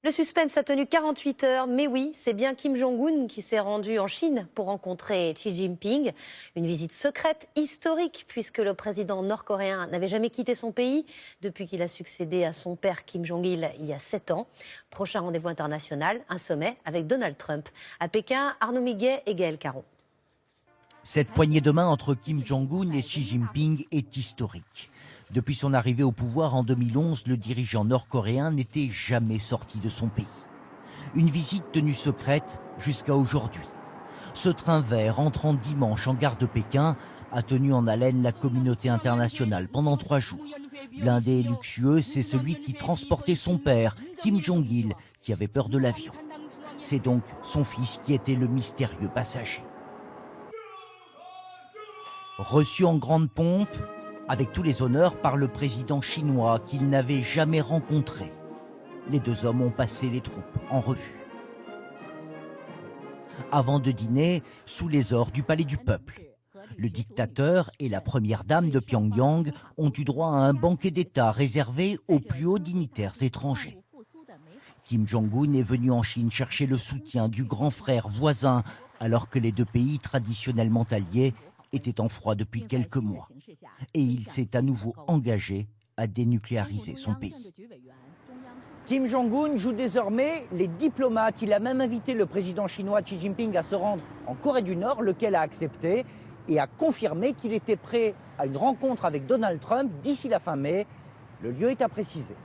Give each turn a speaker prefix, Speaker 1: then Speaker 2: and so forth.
Speaker 1: Le suspense a tenu 48 heures, mais oui, c'est bien Kim Jong-un qui s'est rendu en Chine pour rencontrer Xi Jinping. Une visite secrète, historique, puisque le président nord-coréen n'avait jamais quitté son pays depuis qu'il a succédé à son père Kim Jong-il il y a 7 ans. Prochain rendez-vous international, un sommet avec Donald Trump. À Pékin, Arnaud Miguet et Gaël Caron.
Speaker 2: Cette poignée de main entre Kim Jong-un et Xi Jinping est historique. Depuis son arrivée au pouvoir en 2011, le dirigeant nord-coréen n'était jamais sorti de son pays. Une visite tenue secrète jusqu'à aujourd'hui. Ce train vert entrant dimanche en gare de Pékin a tenu en haleine la communauté internationale pendant 3 jours. Blindé et luxueux, c'est celui qui transportait son père, Kim Jong-il, qui avait peur de l'avion. C'est donc son fils qui était le mystérieux passager. Reçu en grande pompe, avec tous les honneurs par le président chinois qu'il n'avait jamais rencontré. Les deux hommes ont passé les troupes en revue. Avant de dîner, sous les ors du Palais du Peuple, le dictateur et la première dame de Pyongyang ont eu droit à un banquet d'État réservé aux plus hauts dignitaires étrangers. Kim Jong-un est venu en Chine chercher le soutien du grand frère voisin, alors que les deux pays traditionnellement alliés était en froid depuis quelques mois. Et il s'est à nouveau engagé à dénucléariser son pays.
Speaker 3: Kim Jong-un joue désormais les diplomates. Il a même invité le président chinois Xi Jinping à se rendre en Corée du Nord, lequel a accepté et a confirmé qu'il était prêt à une rencontre avec Donald Trump d'ici la fin mai. Le lieu est à préciser.